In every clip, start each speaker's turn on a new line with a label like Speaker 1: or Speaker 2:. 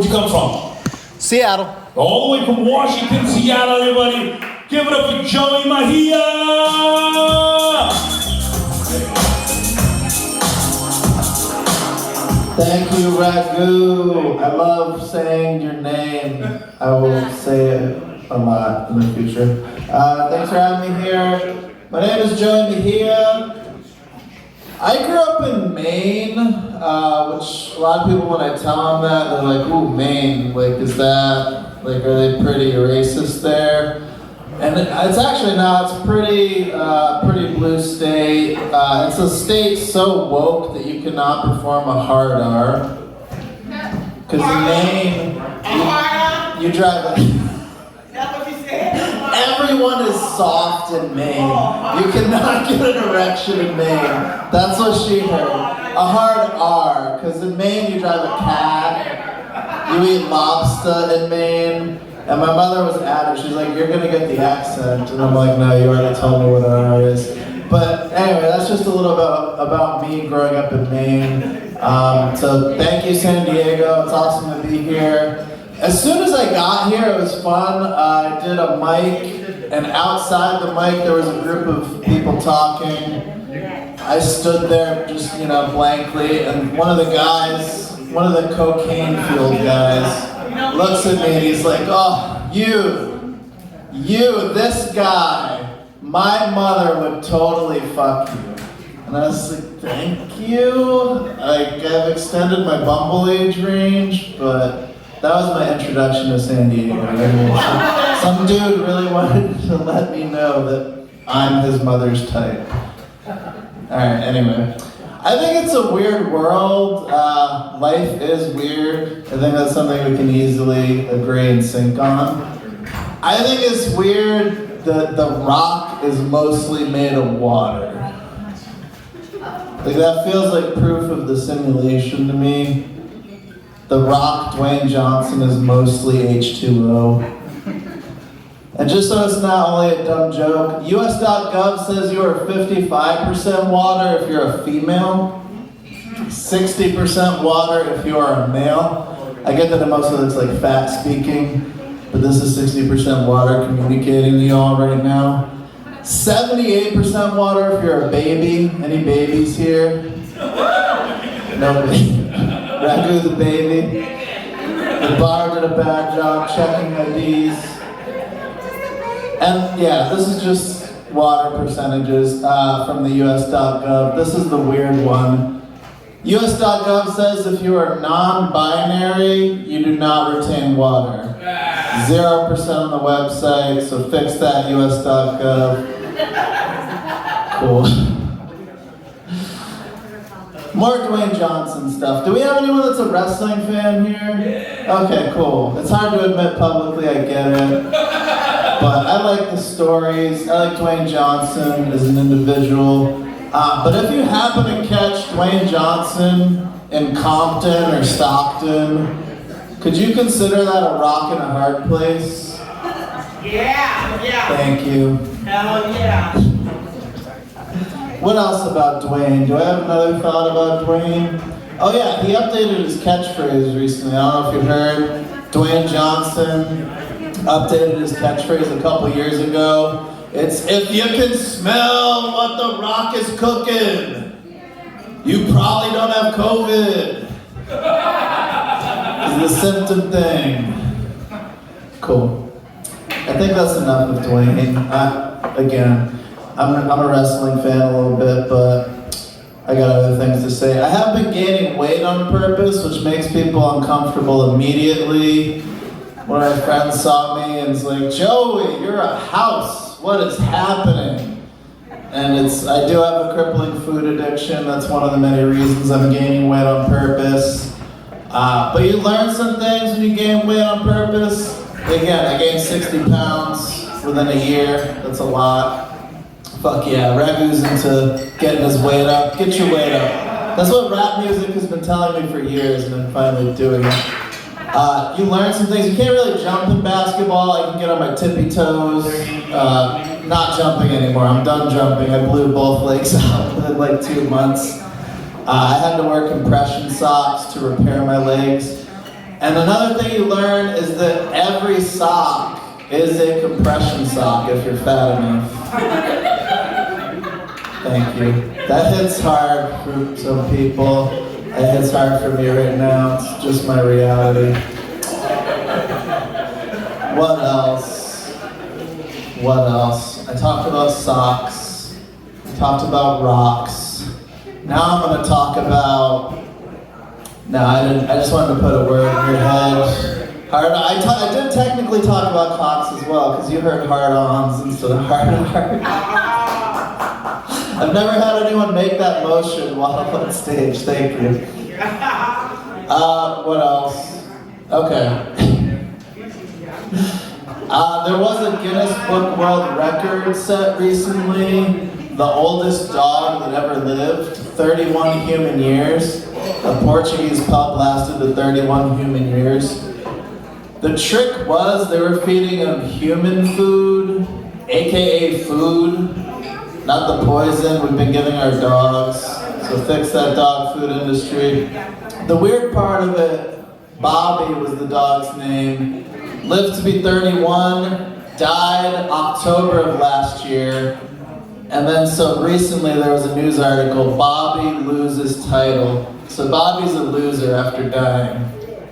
Speaker 1: you come from?
Speaker 2: Seattle.
Speaker 1: All the way from Washington, Seattle, everybody. Give it up for Joey Mejia!
Speaker 2: Thank you, Ragu. I love saying your name. I will say it a lot in the future. Thanks for having me here. My name is Joey Mejia. I grew up in Maine, which a lot of people, when I tell them that, they're like, ooh, Maine, like, is that, like, are they pretty racist there? And it's actually not, it's pretty blue state. It's a state so woke that you cannot perform a hard R. Because in Maine, you drive a... Everyone is soft in Maine. You cannot get an erection in Maine. That's what she heard. A hard R, because in Maine you drive a cat, you eat lobster in Maine, and my mother was at it. She's like, you're gonna get the accent, and I'm like, no, you already told me what an R is. But anyway, that's just a little about me growing up in Maine. So thank you, San Diego. It's awesome to be here. As soon as I got here, it was fun. I did a mic, and outside the mic, there was a group of people talking. I stood there just, blankly, and one of the cocaine-fueled guys, looks at me and he's like, oh, you, this guy, my mother would totally fuck you. And I was like, thank you. I've extended my Bumble age range, but that was my introduction to San Diego. Some dude really wanted to let me know that I'm his mother's type. Alright, anyway. I think it's a weird world. Life is weird. I think that's something we can easily agree and sync on. I think it's weird that The Rock is mostly made of water. Like, that feels like proof of the simulation to me. The Rock, Dwayne Johnson, is mostly H2O. And just so it's not only a dumb joke, US.gov says you are 55% water if you're a female, 60% water if you are a male. I get that it mostly looks like fat speaking, but this is 60% water communicating to y'all right now. 78% water if you're a baby. Any babies here? Nobody. Ragu the baby. The bar did a bad job checking IDs. And yeah, this is just water percentages from the US.gov. This is the weird one. US.gov says if you are non-binary, you do not retain water. 0% on the website, so fix that, US.gov. Cool. More Dwayne Johnson stuff. Do we have anyone that's a wrestling fan here? Okay, cool. It's hard to admit publicly, I get it. But I like the stories. I like Dwayne Johnson as an individual. But if you happen to catch Dwayne Johnson in Compton or Stockton, could you consider that a rock and a hard place?
Speaker 3: Yeah.
Speaker 2: Thank you.
Speaker 3: Hell yeah.
Speaker 2: What else about Dwayne? Do I have another thought about Dwayne? Oh yeah, he updated his catchphrase recently. I don't know if you heard. Dwayne Johnson updated his catchphrase a couple years ago. It's, if you can smell what The Rock is cooking, you probably don't have COVID. It's the symptom thing. Cool. I think that's enough of Dwayne. Again, I'm a wrestling fan a little bit, but I got other things to say. I have been gaining weight on purpose, which makes people uncomfortable immediately. One of my friends saw me and was like, Joey, you're a house. What is happening? And I do have a crippling food addiction. That's one of the many reasons I'm gaining weight on purpose. But you learn some things when you gain weight on purpose. Again, I gained 60 pounds within a year. That's a lot. Fuck yeah, Ragu's into getting his weight up. Get your weight up. That's what rap music has been telling me for years, and I'm finally doing it. You learn some things. You can't really jump in basketball. I can get on my tippy toes. Not jumping anymore. I'm done jumping. I blew both legs out within like 2 months. I had to wear compression socks to repair my legs. And another thing you learn is that every sock is a compression sock if you're fat enough. Thank you. That hits hard for some people. It hits hard for me right now. It's just my reality. What else? What else? I talked about socks. I talked about rocks. Now I'm going to talk about... No, I didn't. I just wanted to put a word in your head. Hard. I did technically talk about cocks as well, because you heard hard-ons instead of hard-on. I've never had anyone make that motion while I'm on stage. Thank you. What else? Okay. There was a Guinness Book World Record set recently. The oldest dog that ever lived, 31 human years. A Portuguese pup lasted to 31 human years. The trick was they were feeding him human food, aka food, not the poison we've been giving our dogs. So fix that dog food industry. The weird part of it, Bobby was the dog's name, lived to be 31, died October of last year. And then so recently there was a news article, Bobby loses title. So Bobby's a loser after dying.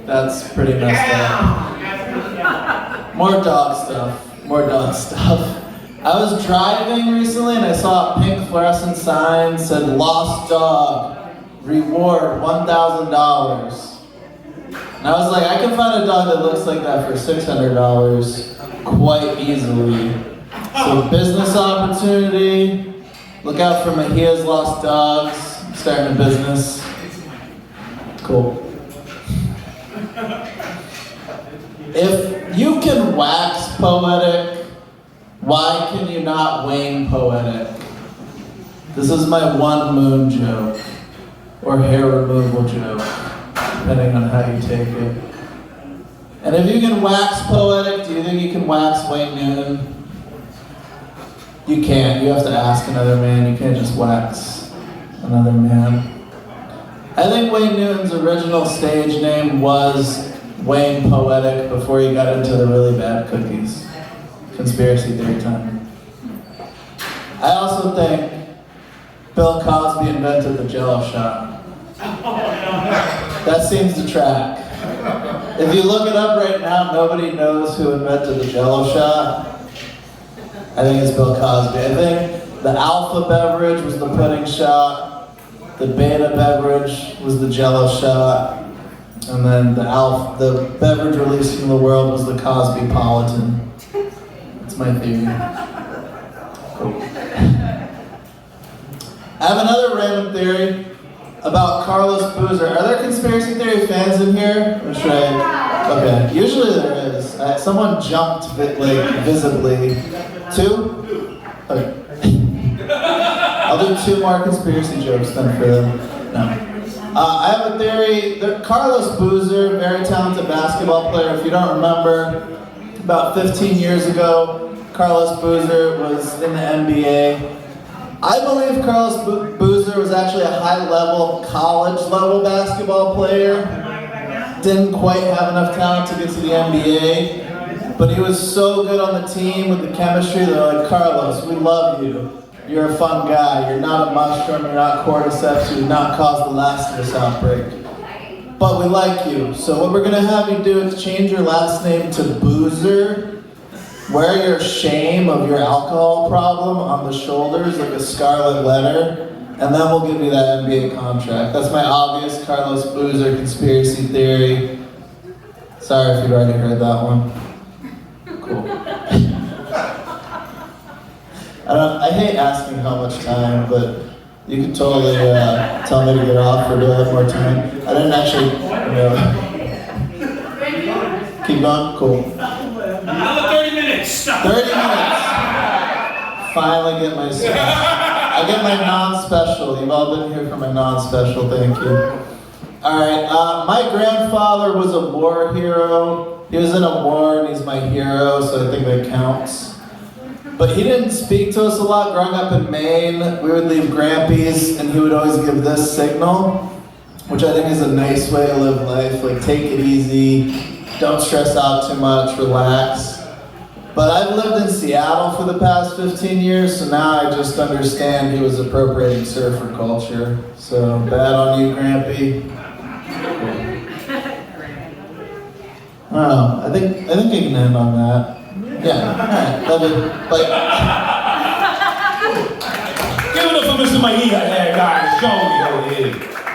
Speaker 2: That's pretty messed up. More dog stuff, more dog stuff. I was driving recently and I saw a pink fluorescent sign said lost dog, reward $1,000. And I was like, I can find a dog that looks like that for $600 quite easily. So business opportunity, look out for Mejia's Lost Dogs, I'm starting a business. Cool. If you can wax poetic, why can you not wane poetic? This is my one moon joke, or hair removal joke, depending on how you take it. And if you can wax poetic, do you think you can wax Wayne Newton? You can't. You have to ask another man. You can't just wax another man. I think Wayne Newton's original stage name was Wayne Poetic before he got into the really bad cookies. Conspiracy theory time. I also think Bill Cosby invented the Jell-O shot. That seems to track. If you look it up right now, nobody knows who invented the Jell-O shot. I think it's Bill Cosby. I think the alpha beverage was the pudding shot, the beta beverage was the Jell-O shot, and then the beverage released into the world was the Cosbypolitan. That's my theory. Cool. I have another random theory about Carlos Boozer. Are there conspiracy theory fans in here? Or should I? Okay, usually there is. Someone jumped visibly. Two? Okay. I'll do two more conspiracy jokes then for them. No. I have a theory that Carlos Boozer, very talented basketball player. If you don't remember, about 15 years ago, Carlos Boozer was in the NBA. I believe Carlos Boozer was actually a high-level, college-level basketball player. Didn't quite have enough talent to get to the NBA. But he was so good on the team with the chemistry, they're like, Carlos, we love you. You're a fun guy. You're not a mushroom. You're not cordyceps. You did not cause the last of this outbreak. But we like you. So what we're going to have you do is change your last name to Boozer. Wear your shame of your alcohol problem on the shoulders like a scarlet letter. And then we'll give you that NBA contract. That's my obvious Carlos Boozer conspiracy theory. Sorry if you've already heard that one. Cool. I hate asking how much time, but you could totally tell me to get off or do I have more time. I didn't actually, keep going? Cool.
Speaker 1: Another 30 minutes.
Speaker 2: 30 minutes. Finally get my stuff. I get my non-special. You've all been here for my non-special, thank you. Alright, my grandfather was a war hero. He was in a war and he's my hero, so I think that counts. But he didn't speak to us a lot. Growing up in Maine, we would leave Grampy's and he would always give this signal. which I think is a nice way to live life. Like, take it easy, don't stress out too much, relax. But I've lived in Seattle for the past 15 years, so now I just understand he was appropriating surfer culture. So bad on you, Grampy. I don't know. I think I can end on that. Yeah. All right. Love it. Bye.
Speaker 1: Give it up for Mr. Mahia here, guys. Show me over here.